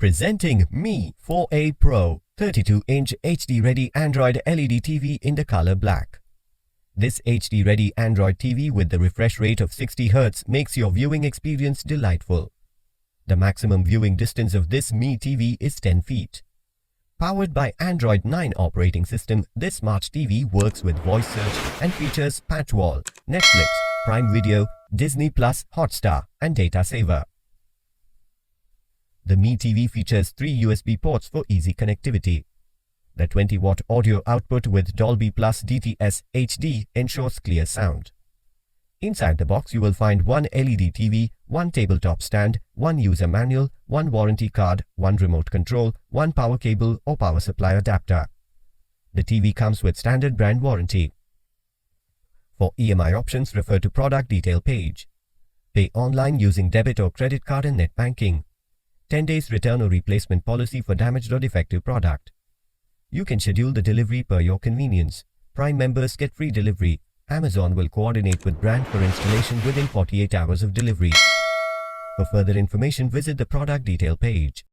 Presenting Mi 4A Pro 32-inch HD Ready Android LED TV in the color black. This HD Ready Android TV with the refresh rate of 60 Hz makes your viewing experience delightful. The maximum viewing distance of this Mi TV is 10 feet. Powered by Android 9 operating system, this smart TV works with voice search and features patch wall, Netflix, Prime Video, Disney+, Hotstar, and Data Saver. The Mi TV features 3 USB ports for easy connectivity. The 20-watt audio output with Dolby Plus DTS HD ensures clear sound. Inside the box you will find one LED TV, one tabletop stand, one user manual, one warranty card, one remote control, one power cable or power supply adapter. The TV comes with standard brand warranty. For EMI options, refer to product detail page. Pay online using debit or credit card and net banking. 10 days return or replacement policy for damaged or defective product. You can schedule the delivery per your convenience. Prime members get free delivery. Amazon will coordinate with brand for installation within 48 hours of delivery. For further information, visit the product detail page.